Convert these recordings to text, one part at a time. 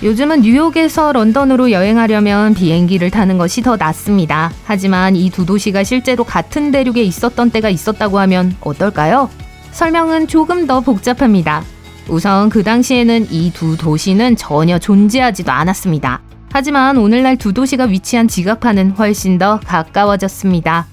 요즘은 뉴욕에서 런던으로 여행하려면 비행기를 타는 것이 더 낫습니다. 하지만 이 두 도시가 실제로 같은 대륙에 있었던 때가 있었다고 하면 어떨까요? 설명은 조금 더 복잡합니다. 우선 그 당시에는 이 두 도시는 전혀 존재하지도 않았습니다. 하지만 오늘날 두 도시가 위치한 지각판은 훨씬 더 가까워졌습니다.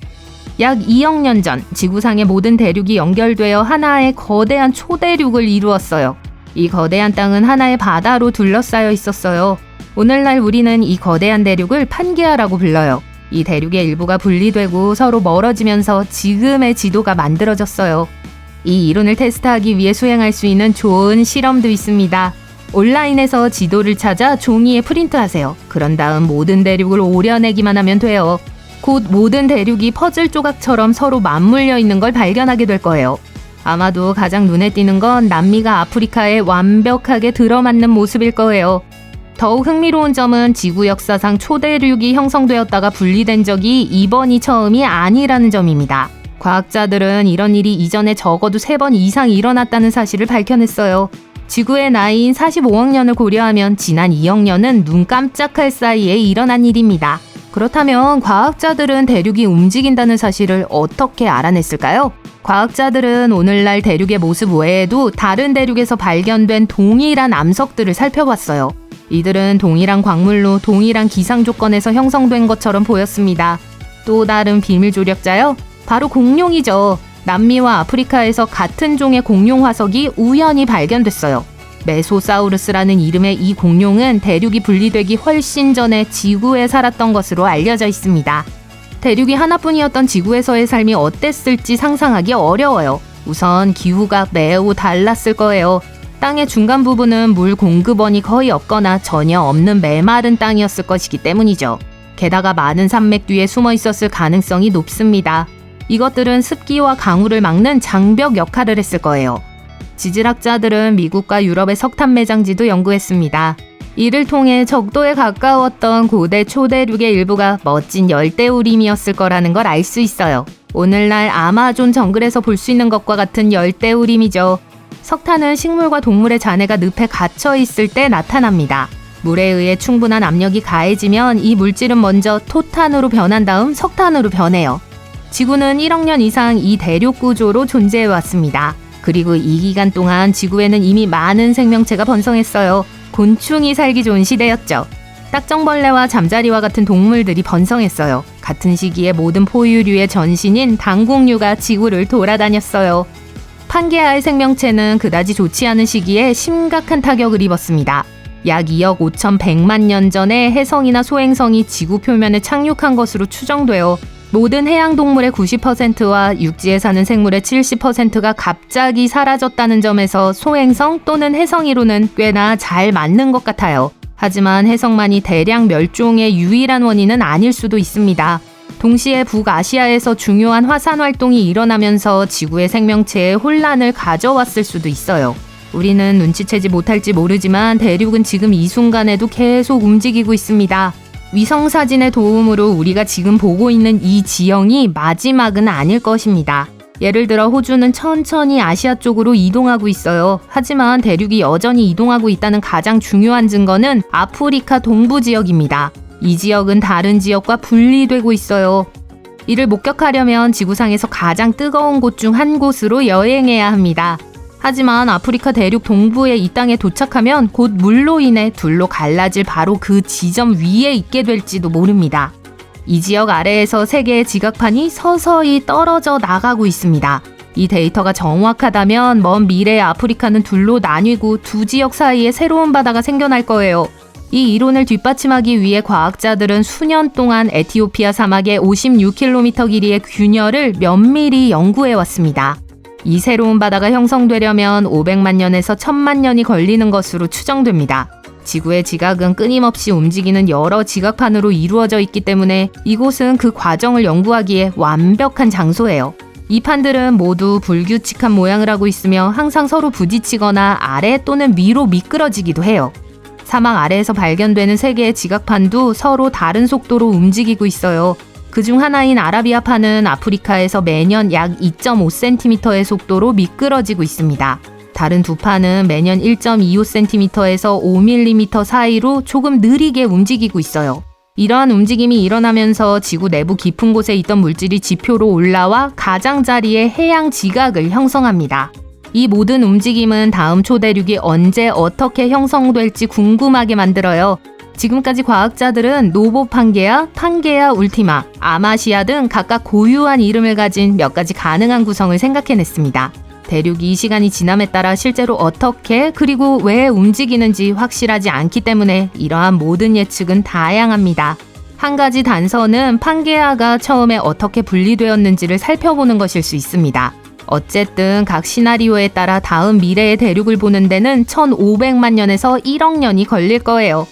약 2억 년 전 지구상의 모든 대륙이 연결되어 하나의 거대한 초대륙을 이루었어요. 이 거대한 땅은 하나의 바다로 둘러싸여 있었어요. 오늘날 우리는 이 거대한 대륙을 판게아라고 불러요. 이 대륙의 일부가 분리되고 서로 멀어지면서 지금의 지도가 만들어졌어요. 이 이론을 테스트하기 위해 수행할 수 있는 좋은 실험도 있습니다. 온라인에서 지도를 찾아 종이에 프린트하세요. 그런 다음 모든 대륙을 오려내기만 하면 돼요. 곧 모든 대륙이 퍼즐 조각처럼 서로 맞물려 있는 걸 발견하게 될 거예요. 아마도 가장 눈에 띄는 건 남미가 아프리카에 완벽하게 들어맞는 모습일 거예요. 더욱 흥미로운 점은 지구 역사상 초대륙이 형성되었다가 분리된 적이 이번이 처음이 아니라는 점입니다. 과학자들은 이런 일이 이전에 적어도 3번 이상 일어났다는 사실을 밝혀냈어요. 지구의 나이인 45억 년을 고려하면 지난 2억 년은 눈 깜짝할 사이에 일어난 일입니다. 그렇다면 과학자들은 대륙이 움직인다는 사실을 어떻게 알아냈을까요? 과학자들은 오늘날 대륙의 모습 외에도 다른 대륙에서 발견된 동일한 암석들을 살펴봤어요. 이들은 동일한 광물로 동일한 기상 조건에서 형성된 것처럼 보였습니다. 또 다른 비밀 조력자요? 바로 공룡이죠. 남미와 아프리카에서 같은 종의 공룡 화석이 우연히 발견됐어요. 메소사우루스라는 이름의 이 공룡은 대륙이 분리되기 훨씬 전에 지구에 살았던 것으로 알려져 있습니다. 대륙이 하나뿐이었던 지구에서의 삶이 어땠을지 상상하기 어려워요. 우선 기후가 매우 달랐을 거예요. 땅의 중간 부분은 물 공급원이 거의 없거나 전혀 없는 메마른 땅이었을 것이기 때문이죠. 게다가 많은 산맥 뒤에 숨어 있었을 가능성이 높습니다. 이것들은 습기와 강우를 막는 장벽 역할을 했을 거예요. 지질학자들은 미국과 유럽의 석탄 매장지도 연구했습니다. 이를 통해 적도에 가까웠던 고대 초대륙의 일부가 멋진 열대우림이었을 거라는 걸 알 수 있어요. 오늘날 아마존 정글에서 볼 수 있는 것과 같은 열대우림이죠. 석탄은 식물과 동물의 잔해가 늪에 갇혀 있을 때 나타납니다. 물에 의해 충분한 압력이 가해지면 이 물질은 먼저 토탄으로 변한 다음 석탄으로 변해요. 지구는 1억 년 이상 이 대륙 구조로 존재해왔습니다. 그리고 이 기간 동안 지구에는 이미 많은 생명체가 번성했어요. 곤충이 살기 좋은 시대였죠. 딱정벌레와 잠자리와 같은 동물들이 번성했어요. 같은 시기에 모든 포유류의 전신인 당국류가 지구를 돌아다녔어요. 판게아의 생명체는 그다지 좋지 않은 시기에 심각한 타격을 입었습니다. 약 2억 5,100만 년 전에 혜성이나 소행성이 지구 표면에 착륙한 것으로 추정되어 모든 해양동물의 90%와 육지에 사는 생물의 70%가 갑자기 사라졌다는 점에서 소행성 또는 혜성이로는 꽤나 잘 맞는 것 같아요. 하지만 혜성만이 대량 멸종의 유일한 원인은 아닐 수도 있습니다. 동시에 북아시아에서 중요한 화산 활동이 일어나면서 지구의 생명체에 혼란을 가져왔을 수도 있어요. 우리는 눈치채지 못할지 모르지만 대륙은 지금 이 순간에도 계속 움직이고 있습니다. 위성사진의 도움으로 우리가 지금 보고 있는 이 지형이 마지막은 아닐 것입니다. 예를 들어 호주는 천천히 아시아 쪽으로 이동하고 있어요. 하지만 대륙이 여전히 이동하고 있다는 가장 중요한 증거는 아프리카 동부 지역입니다. 이 지역은 다른 지역과 분리되고 있어요. 이를 목격하려면 지구상에서 가장 뜨거운 곳 중 한 곳으로 여행해야 합니다. 하지만 아프리카 대륙 동부의 이 땅에 도착하면 곧 물로 인해 둘로 갈라질 바로 그 지점 위에 있게 될지도 모릅니다. 이 지역 아래에서 세계의 지각판이 서서히 떨어져 나가고 있습니다. 이 데이터가 정확하다면 먼 미래의 아프리카는 둘로 나뉘고 두 지역 사이에 새로운 바다가 생겨날 거예요. 이 이론을 뒷받침하기 위해 과학자들은 수년 동안 에티오피아 사막의 56km 길이의 균열을 면밀히 연구해왔습니다. 이 새로운 바다가 형성되려면 500만 년에서 1000만 년이 걸리는 것으로 추정됩니다. 지구의 지각은 끊임없이 움직이는 여러 지각판으로 이루어져 있기 때문에 이곳은 그 과정을 연구하기에 완벽한 장소예요. 이 판들은 모두 불규칙한 모양을 하고 있으며 항상 서로 부딪히거나 아래 또는 위로 미끄러지기도 해요. 사막 아래에서 발견되는 세 개의 지각판도 서로 다른 속도로 움직이고 있어요. 그중 하나인 아라비아판은 아프리카에서 매년 약 2.5cm의 속도로 미끄러지고 있습니다. 다른 두 판은 매년 1.25cm에서 5mm 사이로 조금 느리게 움직이고 있어요. 이러한 움직임이 일어나면서 지구 내부 깊은 곳에 있던 물질이 지표로 올라와 가장자리의 해양 지각을 형성합니다. 이 모든 움직임은 다음 초대륙이 언제 어떻게 형성될지 궁금하게 만들어요. 지금까지 과학자들은 노보 판게아, 판게아 울티마, 아마시아 등 각각 고유한 이름을 가진 몇 가지 가능한 구성을 생각해냈습니다. 대륙이 시간이 지남에 따라 실제로 어떻게 그리고 왜 움직이는지 확실하지 않기 때문에 이러한 모든 예측은 다양합니다. 한 가지 단서는 판게아가 처음에 어떻게 분리되었는지를 살펴보는 것일 수 있습니다. 어쨌든 각 시나리오에 따라 다음 미래의 대륙을 보는 데는 1500만 년에서 1억 년이 걸릴 거예요.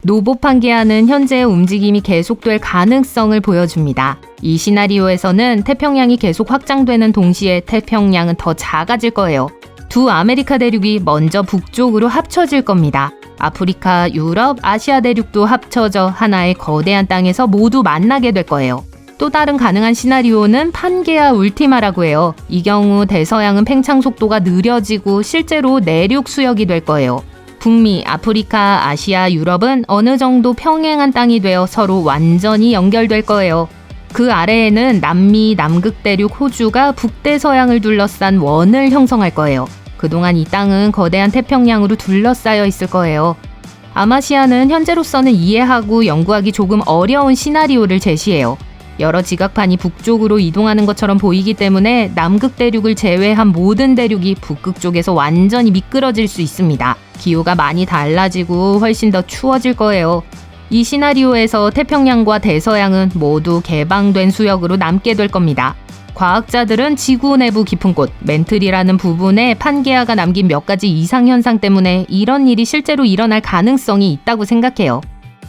노보 판게아는 현재의 움직임이 계속될 가능성을 보여줍니다. 이 시나리오에서는 태평양이 계속 확장되는 동시에 태평양은 더 작아질 거예요. 두 아메리카 대륙이 먼저 북쪽으로 합쳐질 겁니다. 아프리카, 유럽, 아시아 대륙도 합쳐져 하나의 거대한 땅에서 모두 만나게 될 거예요. 또 다른 가능한 시나리오는 판게아 울티마라고 해요. 이 경우 대서양은 팽창 속도가 느려지고 실제로 내륙 수역이 될 거예요. 북미, 아프리카, 아시아, 유럽은 어느 정도 평행한 땅이 되어 서로 완전히 연결될 거예요. 그 아래에는 남미, 남극대륙, 호주가 북대서양을 둘러싼 원을 형성할 거예요. 그동안 이 땅은 거대한 태평양으로 둘러싸여 있을 거예요. 아마시아는 현재로서는 이해하고 연구하기 조금 어려운 시나리오를 제시해요. 여러 지각판이 북쪽으로 이동하는 것처럼 보이기 때문에 남극 대륙을 제외한 모든 대륙이 북극 쪽에서 완전히 미끄러질 수 있습니다. 기후가 많이 달라지고 훨씬 더 추워질 거예요. 이 시나리오에서 태평양과 대서양은 모두 개방된 수역으로 남게 될 겁니다. 과학자들은 지구 내부 깊은 곳, 멘틀이라는 부분에 판게아가 남긴 몇 가지 이상현상 때문에 이런 일이 실제로 일어날 가능성이 있다고 생각해요.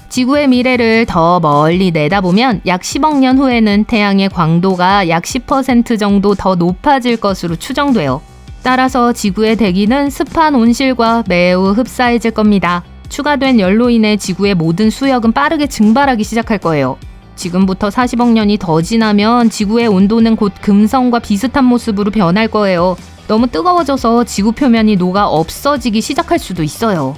지구의 미래를 더 멀리 내다보면 약 10억 년 후에는 태양의 광도가 약 10% 정도 더 높아질 것으로 추정돼요. 따라서 지구의 대기는 습한 온실과 매우 흡사해질 겁니다. 추가된 열로 인해 지구의 모든 수역은 빠르게 증발하기 시작할 거예요. 지금부터 40억 년이 더 지나면 지구의 온도는 곧 금성과 비슷한 모습으로 변할 거예요. 너무 뜨거워져서 지구 표면이 녹아 없어지기 시작할 수도 있어요.